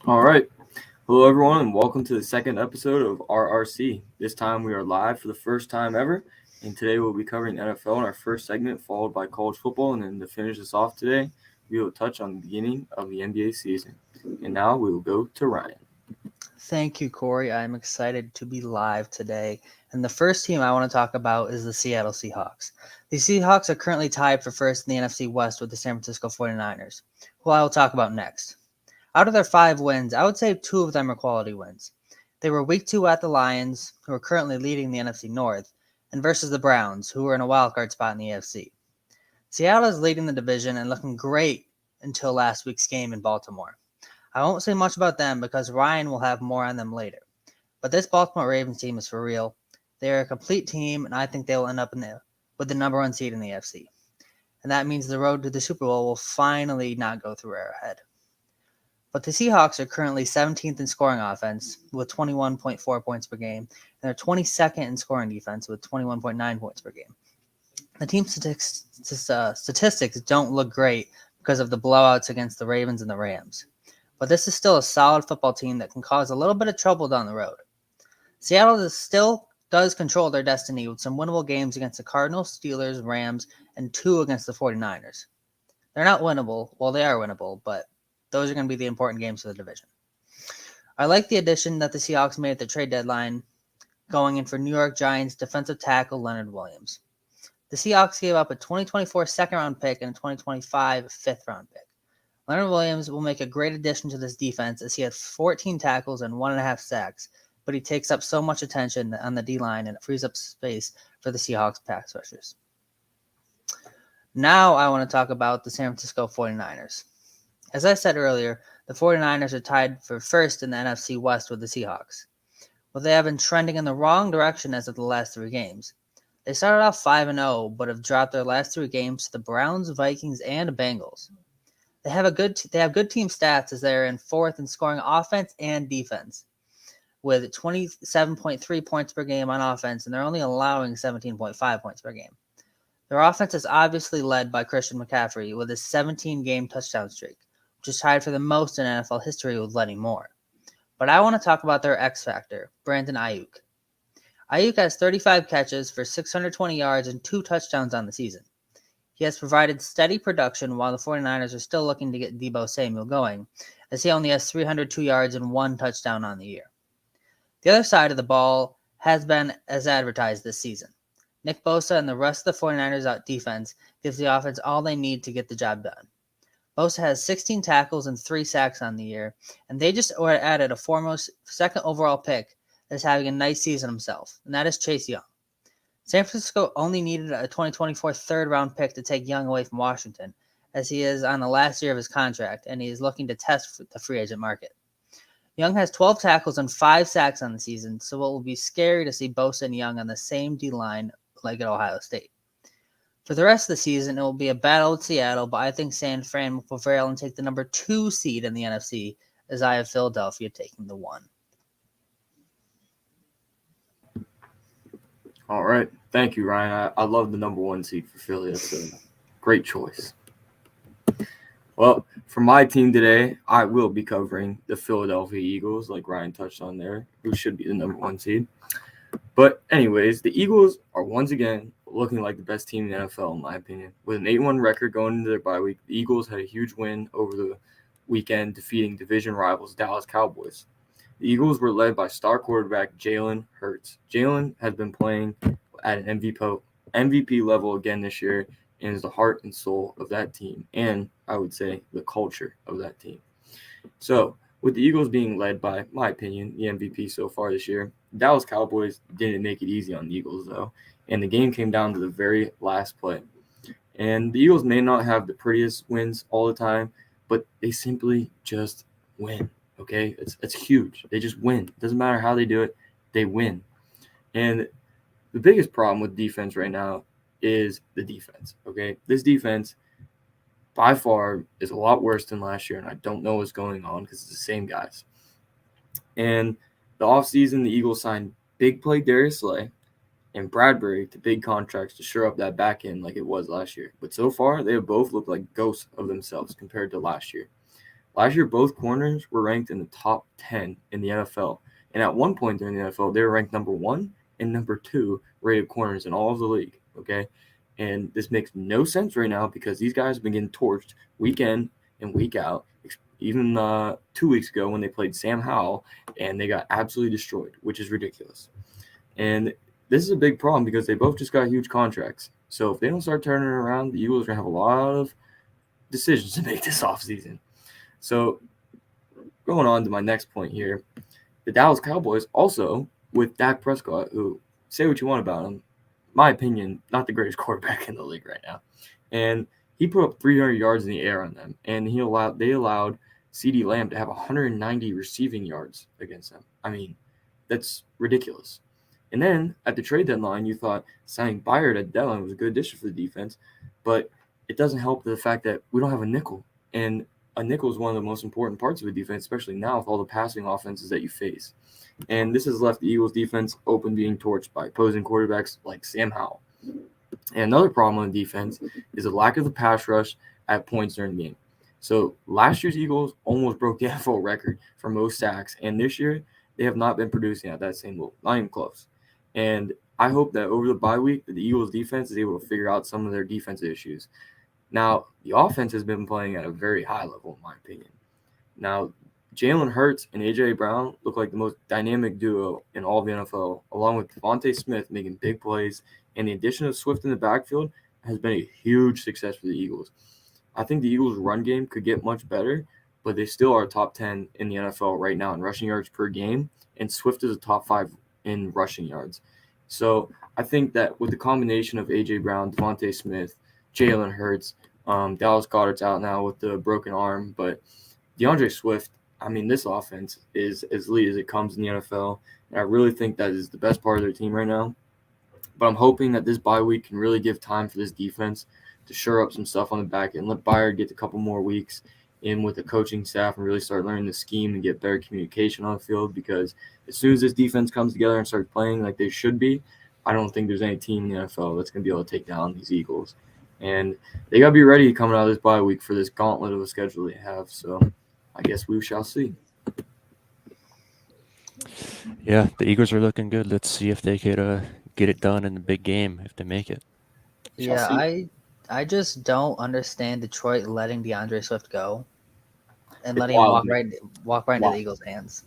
All right. Hello, everyone, and welcome to the second episode of RRC. This time we are live for the first time ever, and today we'll be covering NFL in our first segment, followed by college football. And then to finish us off today, we will touch on the beginning of the NBA season. And now we will go to Ryan. Thank you, Corey. I'm excited to be live today. And the first team I want to talk about is the Seattle Seahawks. The Seahawks are currently tied for first in the NFC West with the San Francisco 49ers, who I will talk about next. Out of their 5 wins, I would say 2 of them are quality wins. They were week 2 at the Lions, who are currently leading the NFC North, and versus the Browns, who are in a wildcard spot in the AFC. Seattle is leading the division and looking great until last week's game in Baltimore. I won't say much about them because Ryan will have more on them later. But this Baltimore Ravens team is for real. They are a complete team, and I think they will end up with the number 1 seed in the AFC. And that means the road to the Super Bowl will finally not go through Arrowhead. But the Seahawks are currently 17th in scoring offense with 21.4 points per game, and they're 22nd in scoring defense with 21.9 points per game. The team's statistics don't look great because of the blowouts against the Ravens and the Rams. But this is still a solid football team that can cause a little bit of trouble down the road. Seattle still does control their destiny with some winnable games against the Cardinals, Steelers, Rams, and 2 against the 49ers. They're not winnable. Well, they are winnable, but those are going to be the important games for the division. I like the addition that the Seahawks made at the trade deadline, going in for New York Giants defensive tackle Leonard Williams. The Seahawks gave up a 2024 second-round pick and a 2025 fifth-round pick. Leonard Williams will make a great addition to this defense as he had 14 tackles and 1.5 sacks, but he takes up so much attention on the D-line and it frees up space for the Seahawks pass rushers. Now I want to talk about the San Francisco 49ers. As I said earlier, the 49ers are tied for first in the NFC West with the Seahawks. Well, they have been trending in the wrong direction as of the last 3 games. They started off 5-0, but have dropped their last 3 games to the Browns, Vikings, and Bengals. They have good team stats as they're in 4th in scoring offense and defense with 27.3 points per game on offense, and they're only allowing 17.5 points per game. Their offense is obviously led by Christian McCaffrey with his 17-game touchdown streak, which is tied for the most in NFL history with Lenny Moore. But I want to talk about their X factor, Brandon Ayuk. Ayuk has 35 catches for 620 yards and 2 touchdowns on the season. He has provided steady production while the 49ers are still looking to get Deebo Samuel going, as he only has 302 yards and 1 touchdown on the year. The other side of the ball has been as advertised this season. Nick Bosa and the rest of the 49ers defense gives the offense all they need to get the job done. Bosa has 16 tackles and 3 sacks on the year, and they just added a foremost second overall pick that's having a nice season himself, and that is Chase Young. San Francisco only needed a 2024 third-round pick to take Young away from Washington, as he is on the last year of his contract, and he is looking to test the free agent market. Young has 12 tackles and 5 sacks on the season, so it will be scary to see Bosa and Young on the same D-line like at Ohio State. For the rest of the season, it will be a battle with Seattle, but I think San Fran will prevail and take the number 2 seed in the NFC, as I have Philadelphia taking the 1. All right. Thank you, Ryan. I love the number 1 seed for Philly. That's a great choice. Well, for my team today, I will be covering the Philadelphia Eagles, like Ryan touched on there, who should be the number 1 seed. But anyways, the Eagles are once again looking like the best team in the NFL, in my opinion. With an 8-1 record going into their bye week, the Eagles had a huge win over the weekend, defeating division rivals Dallas Cowboys. The Eagles were led by star quarterback Jalen Hurts. Jalen has been playing at an MVP level again this year and is the heart and soul of that team, and I would say the culture of that team. So, with the Eagles being led by, my opinion, the MVP so far this year, Dallas Cowboys didn't make it easy on the Eagles, though, and the game came down to the very last play. And the Eagles may not have the prettiest wins all the time, but they simply just win. Okay, it's huge. They just win. It doesn't matter how they do it, they win. And the biggest problem with defense right now is the defense. Okay, this defense by far is a lot worse than last year, and I don't know what's going on because it's the same guys. And the offseason, the Eagles signed big play Darius Slay and Bradbury to big contracts to shore up that back end like it was last year. But so far, they have both looked like ghosts of themselves compared to last year. Last year, both corners were ranked in the top 10 in the NFL. And at one point during the NFL, they were ranked number 1 and number 2 rated corners in all of the league. Okay. And this makes no sense right now because these guys have been getting torched week in and week out. Even 2 weeks ago when they played Sam Howell and they got absolutely destroyed, which is ridiculous. And this is a big problem because they both just got huge contracts. So if they don't start turning around, the Eagles are going to have a lot of decisions to make this offseason. So going on to my next point here, the Dallas Cowboys also with Dak Prescott, who say what you want about him, my opinion, not the greatest quarterback in the league right now. And he put up 300 yards in the air on them, and they allowed CeeDee Lamb to have 190 receiving yards against them. I mean, that's ridiculous. And then at the trade deadline, you thought signing Byard at deadline was a good addition for the defense, but it doesn't help the fact that we don't have a nickel. And a nickel is one of the most important parts of a defense, especially now with all the passing offenses that you face. And this has left the Eagles defense open, being torched by opposing quarterbacks like Sam Howell. And another problem on the defense is the lack of the pass rush at points during the game. So last year's Eagles almost broke the NFL record for most sacks, and this year they have not been producing at that same level, not even close. And I hope that over the bye week, the Eagles defense is able to figure out some of their defensive issues. Now, the offense has been playing at a very high level, in my opinion. Now, Jalen Hurts and A.J. Brown look like the most dynamic duo in all of the NFL, along with Devontae Smith making big plays, and the addition of Swift in the backfield has been a huge success for the Eagles. I think the Eagles' run game could get much better, but they still are top 10 in the NFL right now in rushing yards per game, and Swift is a top 5 in rushing yards. So I think that with the combination of A.J. Brown, Devontae Smith, Jalen Hurts, Dallas Goedert's out now with the broken arm, but DeAndre Swift, I mean, this offense is as elite as it comes in the NFL, and I really think that is the best part of their team right now. But I'm hoping that this bye week can really give time for this defense to shore up some stuff on the back end. Let Byard get a couple more weeks in with the coaching staff and really start learning the scheme and get better communication on the field, because as soon as this defense comes together and starts playing like they should be, I don't think there's any team in the NFL that's going to be able to take down these Eagles. And they got to be ready coming out of this bye week for this gauntlet of a schedule they have. So I guess we shall see. Yeah, the Eagles are looking good. Let's see if they could get it done in the big game if they make it. We shall Yeah, see. I just don't understand Detroit letting DeAndre Swift go and It's letting him wild. walk right into Wow. the Eagles' hands.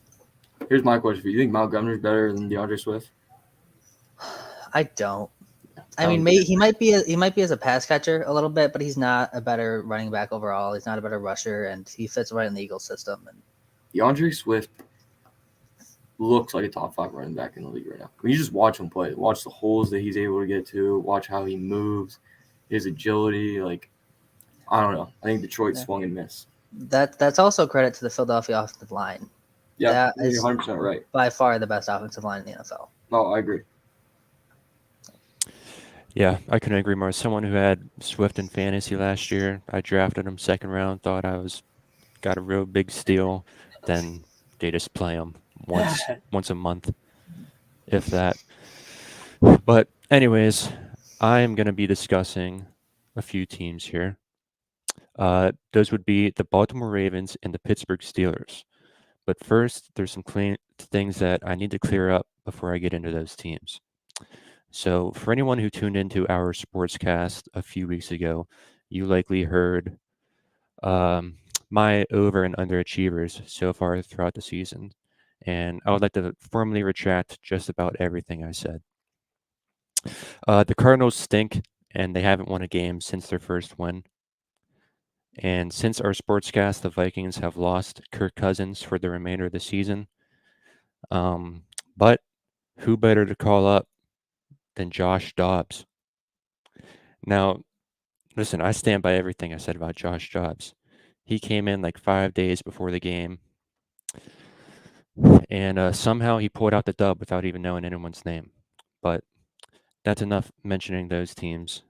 Here's my question for you. You think Montgomery's better than DeAndre Swift? I don't. I Tell mean, me. he might be as a pass catcher a little bit, but he's not a better running back overall. He's not a better rusher, and he fits right in the Eagles system. And DeAndre Swift looks like a top 5 running back in the league right now. When you just watch him play, watch the holes that he's able to get to, watch how he moves, his agility. Like, I don't know. I think Detroit Yeah. swung and missed. that's also credit to the Philadelphia offensive line. Yeah, That you're is 100% right. by far the best offensive line in the NFL. No, I agree. Yeah, I couldn't agree more. As someone who had Swift in fantasy last year, I drafted him second round, thought I got a real big steal. Then they just play him once a month, if that. But anyways, I am going to be discussing a few teams here. Those would be the Baltimore Ravens and the Pittsburgh Steelers. But first, there's some things that I need to clear up before I get into those teams. So, for anyone who tuned into our sportscast a few weeks ago, you likely heard my over and underachievers so far throughout the season. And I would like to formally retract just about everything I said. The Cardinals stink, and they haven't won a game since their first win. And since our sportscast, the Vikings have lost Kirk Cousins for the remainder of the season. But who better to call up than Josh Dobbs? Now, listen, I stand by everything I said about Josh Dobbs. He came in like 5 days before the game, and somehow he pulled out the dub without even knowing anyone's name. But that's enough mentioning those teams.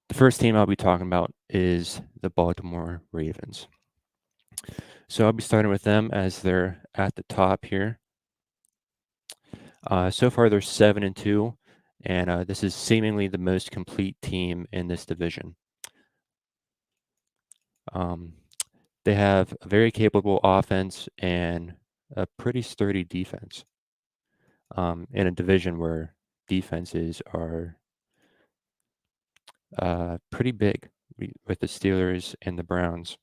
The first team I'll be talking about is the Baltimore Ravens. So I'll be starting with them as they're at the top here. So far, they're 7-2, and this is seemingly the most complete team in this division. They have a very capable offense and a pretty sturdy defense in a division where defenses are pretty big with the Steelers and the Browns.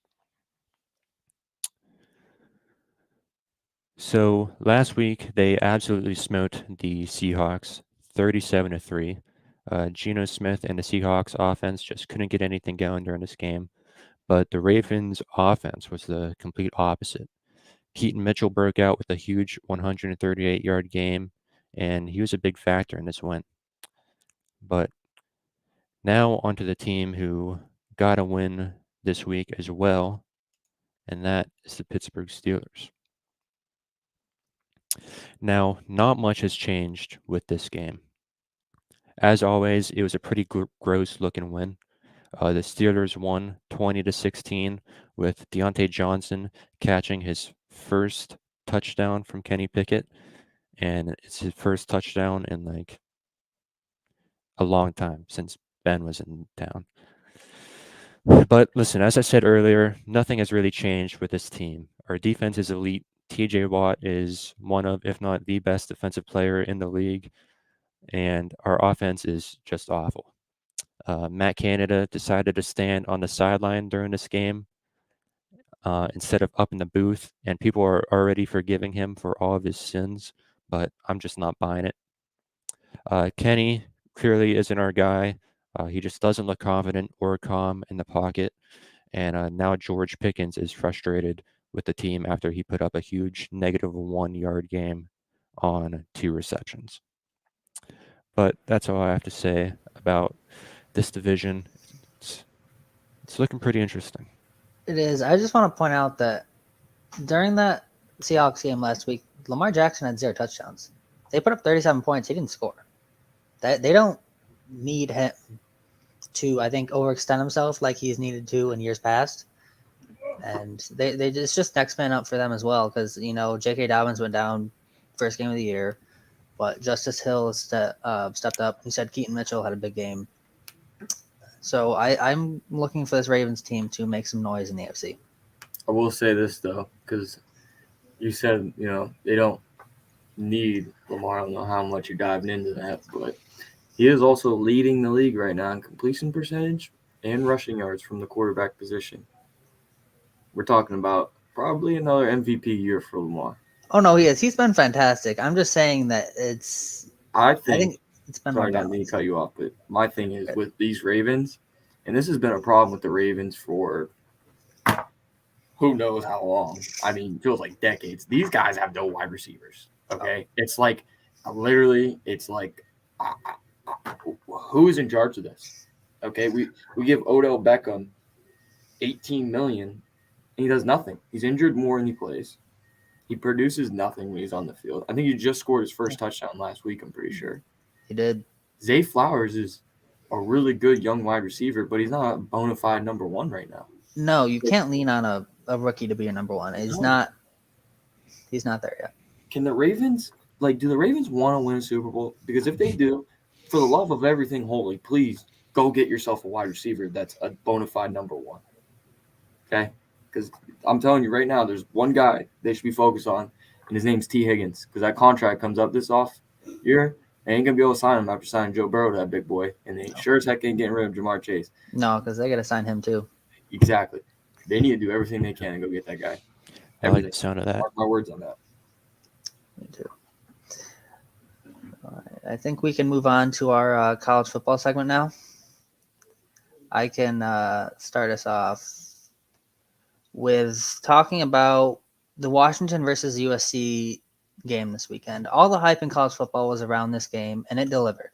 So last week they absolutely smoked the Seahawks 37-3. Geno Smith and the Seahawks offense just couldn't get anything going during this game, but the Ravens offense was the complete opposite. Keaton Mitchell broke out with a huge 138-yard game, and he was a big factor in this win. But now onto the team who got a win this week as well, and that is the Pittsburgh Steelers. Now, not much has changed with this game. As always, it was a pretty gross-looking win. The Steelers won 20-16 with Deontay Johnson catching his first touchdown from Kenny Pickett, and it's his first touchdown in like a long time since Ben was in town. But listen, as I said earlier, nothing has really changed with this team. Our defense is elite. TJ Watt is one of, if not the best defensive player in the league, and our offense is just awful. Matt Canada decided to stand on the sideline during this game instead of up in the booth, and people are already forgiving him for all of his sins, but I'm just not buying it. Kenny clearly isn't our guy. He just doesn't look confident or calm in the pocket, and now George Pickens is frustrated with the team after he put up a huge -1 yard game on 2 receptions. But that's all I have to say about this division. It's looking pretty interesting. It is. I just want to point out that during that Seahawks game last week, Lamar Jackson had 0 touchdowns. They put up 37 points. He didn't score. They don't need him to, I think, overextend himself like he's needed to in years past. And they it's just next man up for them as well because, you know, J.K. Dobbins went down first game of the year, but Justice Hill stepped up. He said Keaton Mitchell had a big game. So I'm looking for this Ravens team to make some noise in the AFC. I will say this, though, because you said, you know, they don't need Lamar. I don't know how much you're diving into that, but he is also leading the league right now in completion percentage and rushing yards from the quarterback position. We're talking about probably another MVP year for Lamar. Oh, no, he is. He's been fantastic. I'm just saying that I think it's been sorry, more not mean to cut you off, but my thing is with these Ravens, and this has been a problem with the Ravens for who knows how long. I mean, it feels like decades. These guys have no wide receivers, okay? It's like literally, it's like who is in charge of this? Okay, we give Odell Beckham $18 million, and he does nothing. He's injured more than he plays. He produces nothing when he's on the field. I think he just scored his first touchdown last week, I'm pretty sure. He did. Zay Flowers is a really good young wide receiver, but he's not a bona fide number 1 right now. No, you can't lean on a rookie to be your number 1. He's not there yet. Can the Ravens, do the Ravens want to win a Super Bowl? Because if they do, for the love of everything holy, please go get yourself a wide receiver that's a bona fide number 1. Okay? Because I'm telling you right now, there's one guy they should be focused on, and his name's T. Higgins. Because that contract comes up this off year, they ain't going to be able to sign him after signing Joe Burrow, that big boy. And they sure as heck ain't getting rid of Jamar Chase. No, because they got to sign him too. Exactly. They need to do everything they can and go get that guy. I like the sound of that. Mark my words on that. Me too. All right. I think we can move on to our college football segment now. I can start us off with talking about the Washington versus USC game this weekend. All the hype in college football was around this game, and it delivered.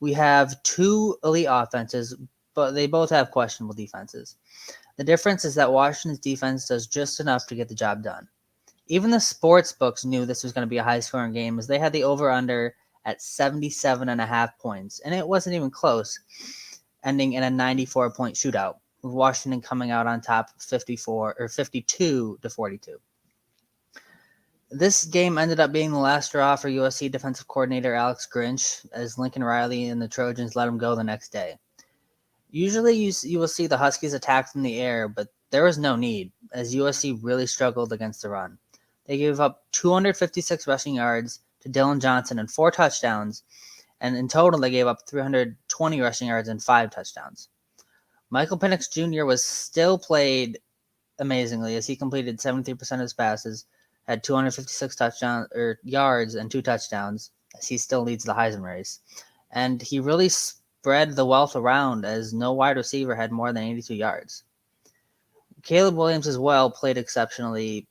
We have 2 elite offenses, but they both have questionable defenses. The difference is that Washington's defense does just enough to get the job done. Even the sports books knew this was going to be a high-scoring game as they had the over-under at 77.5 points, and it wasn't even close, ending in a 94-point shootout, with Washington coming out on top 52-42. This game ended up being the last straw for USC defensive coordinator Alex Grinch, as Lincoln Riley and the Trojans let him go the next day. Usually you will see the Huskies attack from the air, but there was no need, as USC really struggled against the run. They gave up 256 rushing yards to Dylan Johnson and 4 touchdowns, and in total they gave up 320 rushing yards and 5 touchdowns. Michael Penix Jr. was still played amazingly as he completed 73% of his passes, had 256 yards and 2 touchdowns, as he still leads the Heisman race. And he really spread the wealth around as no wide receiver had more than 82 yards. Caleb Williams as well played exceptionally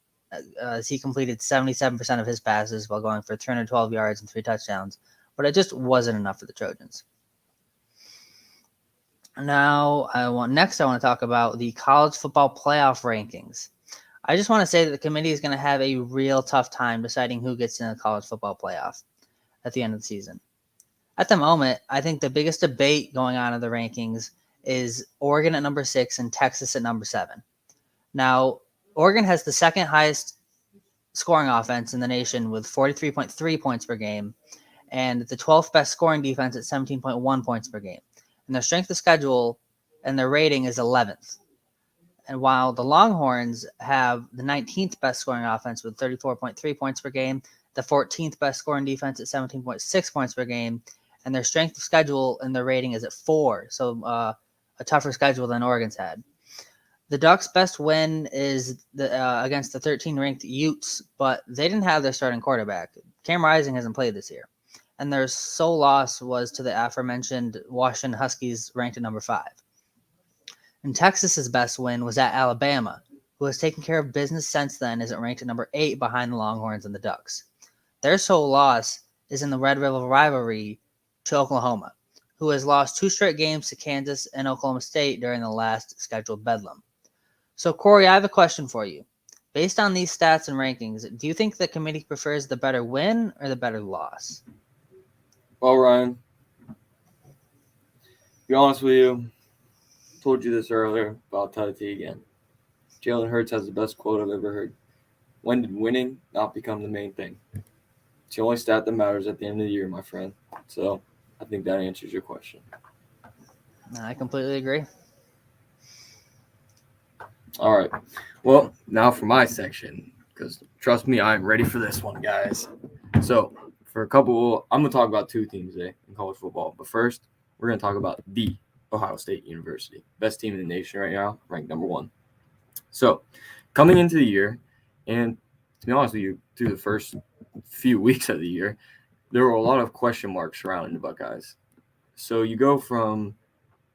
as he completed 77% of his passes while going for 312 yards and 3 touchdowns, but it just wasn't enough for the Trojans. Now, I want to talk about the college football playoff rankings. I just want to say that the committee is going to have a real tough time deciding who gets in the college football playoff at the end of the season. At the moment, I think the biggest debate going on in the rankings is Oregon at number 6 and Texas at number 7. Now, Oregon has the second highest scoring offense in the nation with 43.3 points per game and the 12th best scoring defense at 17.1 points per game. And their strength of schedule and their rating is 11th. And while the Longhorns have the 19th best scoring offense with 34.3 points per game, the 14th best scoring defense at 17.6 points per game, and their strength of schedule and their rating is at 4, so a tougher schedule than Oregon's had. The Ducks' best win is against the 13th-ranked Utes, but they didn't have their starting quarterback. Cam Rising hasn't played this year. And their sole loss was to the aforementioned Washington Huskies, ranked at number 5. And Texas's best win was at Alabama, who has taken care of business since then as it ranked at number 8 behind the Longhorns and the Ducks. Their sole loss is in the Red River rivalry to Oklahoma, who has lost 2 straight games to Kansas and Oklahoma State during the last scheduled bedlam. So, Corey, I have a question for you. Based on these stats and rankings, do you think the committee prefers the better win or the better loss? Well, Ryan, to be honest with you, I told you this earlier, but I'll tell it to you again. Jalen Hurts has the best quote I've ever heard. When did winning not become the main thing? It's the only stat that matters at the end of the year, my friend. So I think that answers your question. I completely agree. All right. Well, now for my section, because trust me, I'm ready for this one, guys. So I'm going to talk about 2 teams today in college football. But first, we're going to talk about the Ohio State University. Best team in the nation right now, ranked number 1. So coming into the year, and to be honest with you, through the first few weeks of the year, there were a lot of question marks surrounding the Buckeyes. So you go from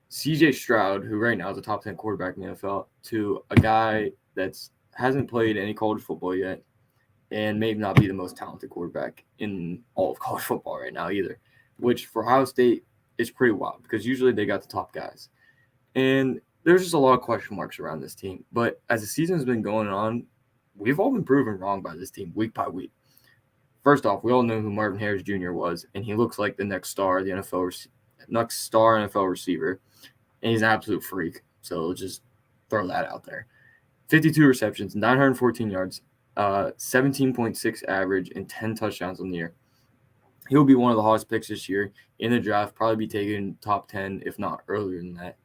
C.J. Stroud, who right now is a top 10 quarterback in the NFL, to a guy that hasn't played any college football yet and may not be the most talented quarterback in all of college football right now either, which for Ohio State is pretty wild because usually they got the top guys. And there's just a lot of question marks around this team. But as the season has been going on, we've all been proven wrong by this team week by week. First off, we all know who Marvin Harris Jr. was, and he looks like the next star NFL receiver. And he's an absolute freak. So just throw that out there. 52 receptions, 914 yards, 17.6 average, and 10 touchdowns on the year. He'll be one of the hottest picks this year in the draft, probably be taken top 10, if not earlier than that.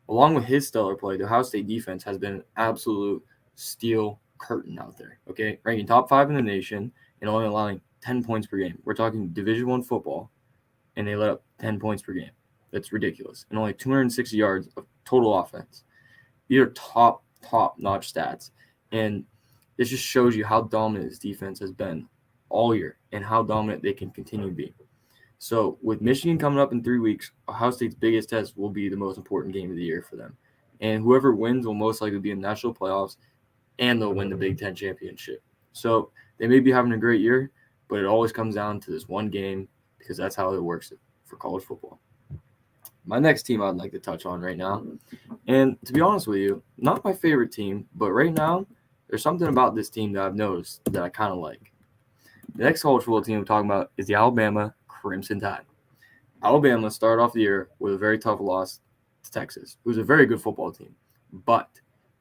Along with his stellar play, the Ohio State defense has been an absolute steel curtain out there, okay? Ranking top 5 in the nation and only allowing 10 points per game. We're talking Division I football, and they let up 10 points per game. That's ridiculous. And only 260 yards of total offense. These are top-notch stats. And this just shows you how dominant this defense has been all year and how dominant they can continue to be. So with Michigan coming up in 3 weeks, Ohio State's biggest test will be the most important game of the year for them. And whoever wins will most likely be in national playoffs, and they'll win the Big Ten championship. So they may be having a great year, but it always comes down to this one game because that's how it works for college football. My next team I'd like to touch on right now, and to be honest with you, not my favorite team, but right now there's something about this team that I've noticed that I kind of like. The next college football team I'm talking about is the Alabama Crimson Tide. Alabama started off the year with a very tough loss to Texas, who's a very good football team, but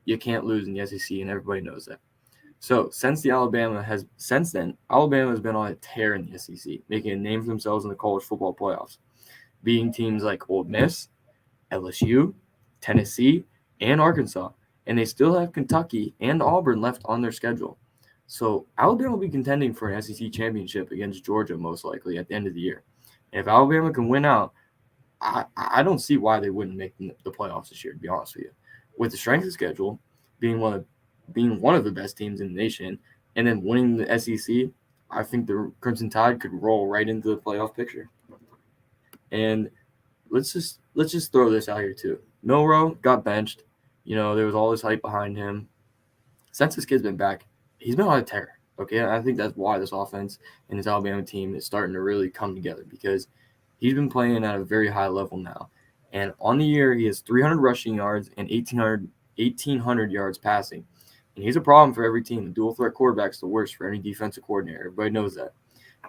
you can't lose in the SEC, and everybody knows that. So since then, Alabama has been on a tear in the SEC, making a name for themselves in the college football playoffs, beating teams like Ole Miss, LSU, Tennessee, and Arkansas. and they still have Kentucky and Auburn left on their schedule. So Alabama will be contending for an SEC championship against Georgia most likely at the end of the year. And if Alabama can win out, I don't see why they wouldn't make the playoffs this year, to be honest with you. With the strength of schedule, being one of the best teams in the nation, and then winning the SEC, I think the Crimson Tide could roll right into the playoff picture. And let's just throw this out here too. Milroe got benched. There was all this hype behind him. Since this kid's been back, he's been on a tear. Okay, I think that's why this offense and this Alabama team is starting to really come together, because he's been playing at a very high level now. And on the year, he has 300 rushing yards and 1,800 yards passing. And he's a problem for every team. The dual threat quarterback's the worst for any defensive coordinator. Everybody knows that.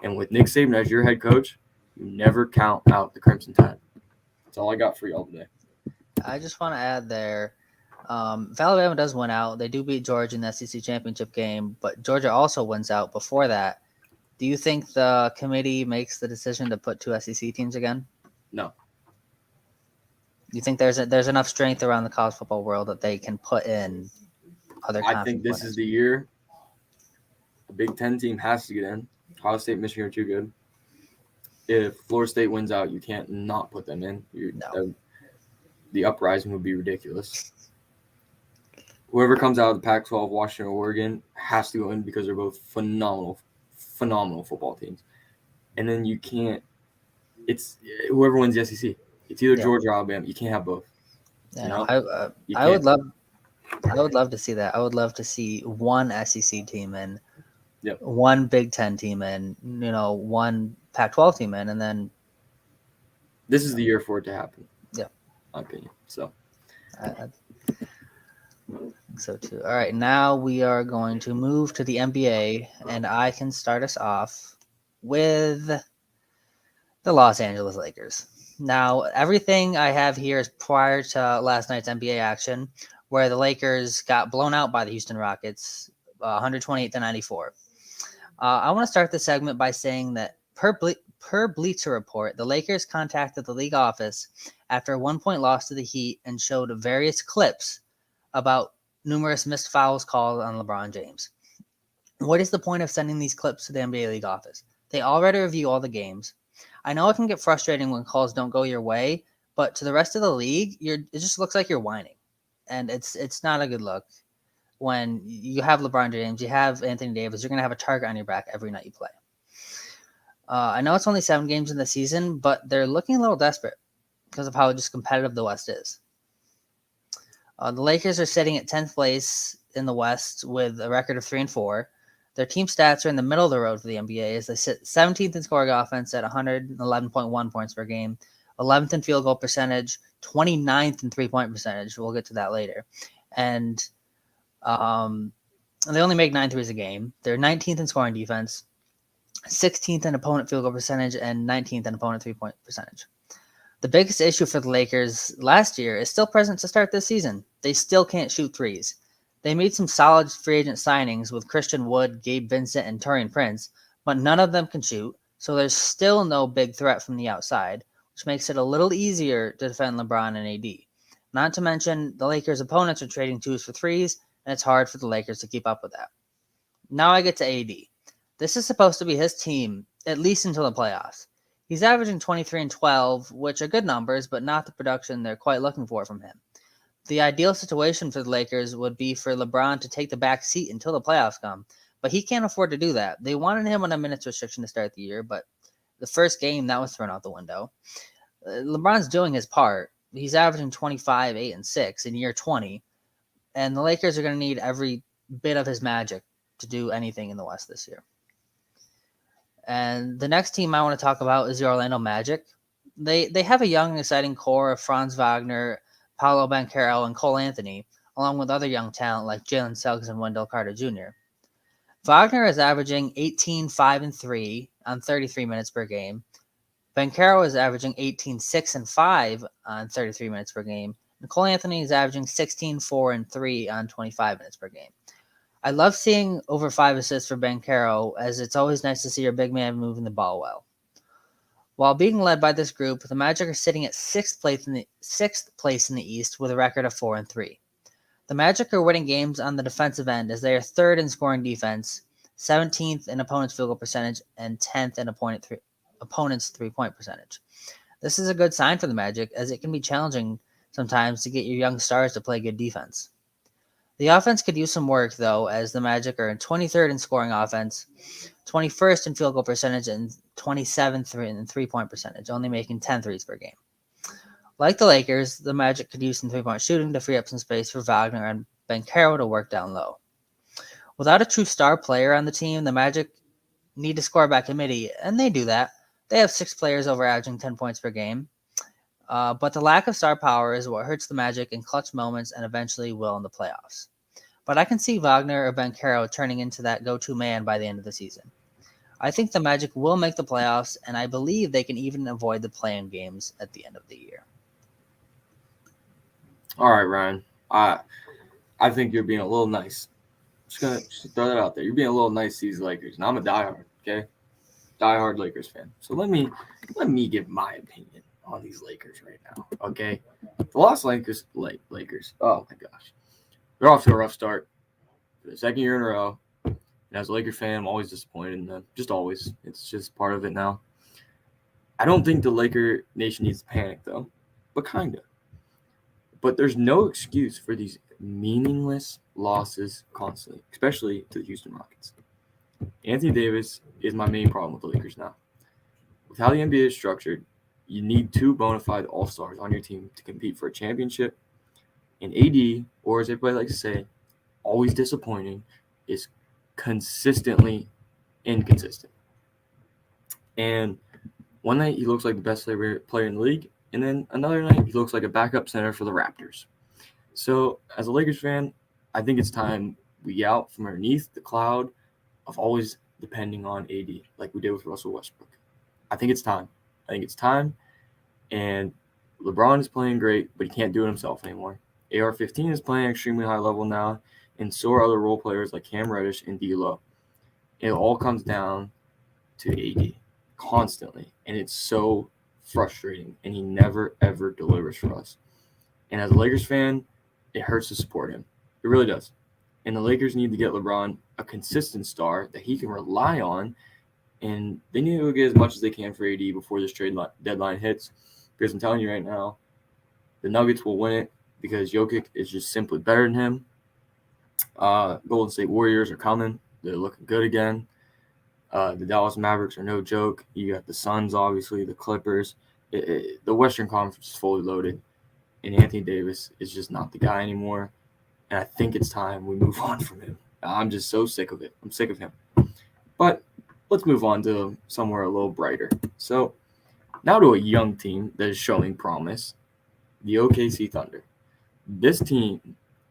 And with Nick Saban as your head coach, you never count out the Crimson Tide. That's all I got for y'all today. I just want to add there, if Alabama does win out, they do beat Georgia in the SEC championship game, but Georgia also wins out before that. Do you think the committee makes the decision to put 2 SEC teams again? No. Do you think there's enough strength around the college football world that they can put in other I think this is the year the Big Ten team has to get in. Ohio State, Michigan are too good. If Florida State wins out, you can't not put them in. No. The uprising would be ridiculous. Whoever comes out of the Pac-12, Washington or Oregon, has to go in because they're both phenomenal football teams. And then you can't – it's whoever wins the SEC. It's either Georgia or Alabama. You can't have both. Yeah, I would love to see that. I would love to see one SEC team and one Big Ten team and one Pac-12 team in, and then this is the year for it to happen. Yeah, my opinion. So, I think so too. All right, now we are going to move to the NBA, and I can start us off with the Los Angeles Lakers. Now, everything I have here is prior to last night's NBA action, where the Lakers got blown out by the Houston Rockets, 128-94. I want to start this segment by saying that per Bleacher Report, the Lakers contacted the league office after a 1-point loss to the Heat and showed various clips about numerous missed fouls called on LeBron James. What is the point of sending these clips to the NBA league office? They already review all the games. I know it can get frustrating when calls don't go your way, but to the rest of the league, it just looks like you're whining. And it's not a good look. When you have LeBron James, you have Anthony Davis, you're going to have a target on your back every night you play. I know it's only 7 games in the season, but they're looking a little desperate because of how just competitive the West is. The Lakers are sitting at 10th place in the West with a record of 3-4. Their team stats are in the middle of the road for the NBA as they sit 17th in scoring offense at 111.1 points per game, 11th in field goal percentage, 29th in three-point percentage. We'll get to that later. And they only make 9 threes a game. They're 19th in scoring defense, 16th in opponent field goal percentage, and 19th in opponent three-point percentage. The biggest issue for the Lakers last year is still present to start this season. They still can't shoot threes. They made some solid free agent signings with Christian Wood, Gabe Vincent, and Taurean Prince, but none of them can shoot, so there's still no big threat from the outside, which makes it a little easier to defend LeBron and AD. Not to mention, the Lakers' opponents are trading 2s for 3s, and it's hard for the Lakers to keep up with that. Now I get to AD. This is supposed to be his team, at least until the playoffs. He's averaging 23 and 12, which are good numbers, but not the production they're quite looking for from him. The ideal situation for the Lakers would be for LeBron to take the back seat until the playoffs come, but he can't afford to do that. They wanted him on a minutes restriction to start the year, but the first game, that was thrown out the window. LeBron's doing his part. He's averaging 25, 8, and 6 in year 20, and the Lakers are going to need every bit of his magic to do anything in the West this year. And the next team I want to talk about is the Orlando Magic. They have a young, exciting core of Franz Wagner, Paolo Banchero, and Cole Anthony, along with other young talent like Jalen Suggs and Wendell Carter Jr. Wagner is averaging 18, 5, and 3 on 33 minutes per game. Banchero is averaging 18, 6, and 5 on 33 minutes per game. And Cole Anthony is averaging 16, 4, and 3 on 25 minutes per game. I love seeing over 5 assists for Banchero, as it's always nice to see your big man moving the ball well. While being led by this group, the Magic are sitting at 6th place in the East with a record of 4-3. The Magic are winning games on the defensive end as they are third in scoring defense, 17th in opponent's field goal percentage, and 10th in opponent's three-point percentage. This is a good sign for the Magic, as it can be challenging sometimes to get your young stars to play good defense. The offense could use some work, though, as the Magic are 23rd in scoring offense, 21st in field goal percentage, and 27th in three-point percentage, only making 10 threes per game. Like the Lakers, the Magic could use some three-point shooting to free up some space for Wagner and Banchero to work down low. Without a true star player on the team, the Magic need to score by committee, and they do that. They have 6 players over averaging 10 points per game. But the lack of star power is what hurts the Magic in clutch moments and eventually will in the playoffs. But I can see Wagner or Banchero turning into that go-to man by the end of the season. I think the Magic will make the playoffs, and I believe they can even avoid the play-in games at the end of the year. All right, Ryan. I think you're being a little nice. Just gonna throw that out there. You're being a little nice to these Lakers, and I'm a diehard, okay? Diehard Lakers fan. So let me give my opinion on these Lakers right now, okay? The Los Angeles Lakers. Oh my gosh, they're off to a rough start for the second year in a row. And as a Laker fan, I'm always disappointed in them. Just always. It's just part of it now. I don't think the Laker Nation needs to panic though, but kinda. But there's no excuse for these meaningless losses constantly, especially to the Houston Rockets. Anthony Davis is my main problem with the Lakers now. With how the NBA is structured, you need 2 bona fide all-stars on your team to compete for a championship. And AD, or as everybody likes to say, always disappointing, is consistently inconsistent. And one night he looks like the best player in the league, and then another night he looks like a backup center for the Raptors. So as a Lakers fan, I think it's time we get out from underneath the cloud of always depending on AD like we did with Russell Westbrook. I think it's time. And LeBron is playing great, but he can't do it himself anymore. AR-15 is playing extremely high level now, and so are other role players like Cam Reddish and D'Lo. It all comes down to AD constantly, and it's so frustrating, and he never, ever delivers for us. And as a Lakers fan, it hurts to support him. It really does. And the Lakers need to get LeBron a consistent star that he can rely on, and they need to get as much as they can for AD before this trade deadline hits. Because I'm telling you right now, the Nuggets will win it because Jokic is just simply better than him. Golden State Warriors are coming. They're looking good again. The Dallas Mavericks are no joke. You got the Suns, obviously, the Clippers. The Western Conference is fully loaded, and Anthony Davis is just not the guy anymore. And I think it's time we move on from him. I'm just so sick of it. I'm sick of him. But let's move on to somewhere a little brighter. So now to a young team that is showing promise, the OKC Thunder. This team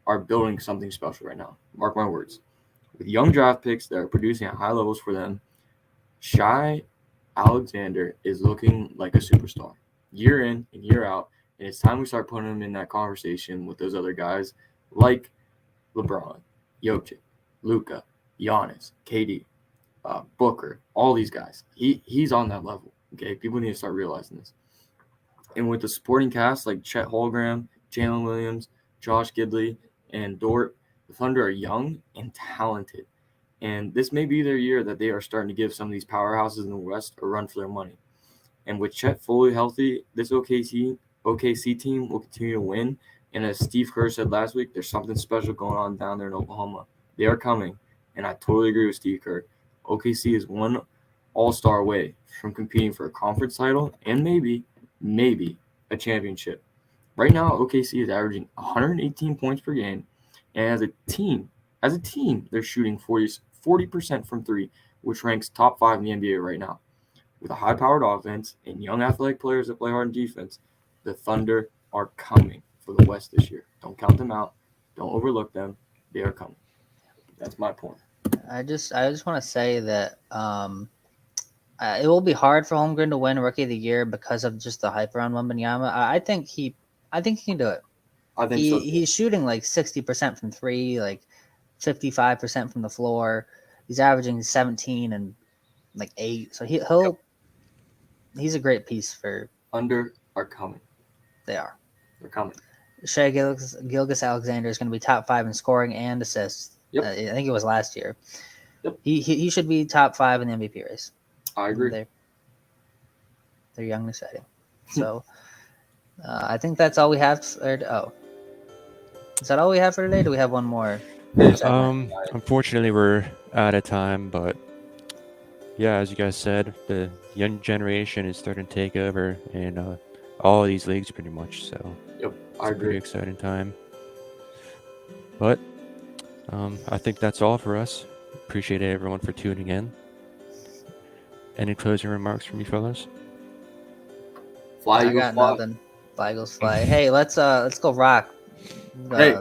are building something special right now. Mark my words. With young draft picks that are producing at high levels for them, Shai Alexander is looking like a superstar year in and year out, and it's time we start putting him in that conversation with those other guys like LeBron, Jokic, Luka, Giannis, KD, Booker, all these guys. He's on that level. Okay, people need to start realizing this. And with the supporting cast like Chet Holmgren, Jalen Williams, Josh Giddey, and Dort, the Thunder are young and talented. And this may be their year that they are starting to give some of these powerhouses in the West a run for their money. And with Chet fully healthy, this OKC team will continue to win. And as Steve Kerr said last week, there's something special going on down there in Oklahoma. They are coming, and I totally agree with Steve Kerr. OKC is one all-star away from competing for a conference title and maybe a championship. Right now, OKC is averaging 118 points per game, and as a team, they're shooting 40% from three, which ranks top 5 in the NBA right now. With a high-powered offense and young athletic players that play hard in defense, the Thunder are coming for the West this year. Don't count them out. Don't overlook them. They are coming. That's my point. I just want to say that it will be hard for Holmgren to win Rookie of the Year because of just the hype around Wembanyama. I think he can do it. I think so. He's shooting like 60% from three, like 55% from the floor. He's averaging 17 and like 8. So he's a great piece for. Thunder are coming. They are. They're coming. Shea Gilgeous-Alexander is going to be top 5 in scoring and assists. Yep. I think it was last year. Yep. He should be top 5 in the MVP race. I agree. They're young and exciting. So I think that's all we have. Is that all we have for today? Do we have one more? Unfortunately, we're out of time, but yeah, as you guys said, the young generation is starting to take over in all of these leagues pretty much. So Yep, it's I a agree. pretty exciting time. But I think that's all for us. Appreciate everyone for tuning in. Any closing remarks from you fellas? Fly, I Eagles, got fly. nothing. Fly Eagles fly. Hey, let's go rock. Hey.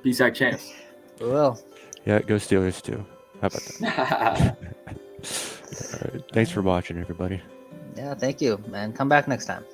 PSAC champs. We will. Yeah, go Steelers too. How about that? All right, thanks for watching, everybody. Yeah, thank you, and come back next time.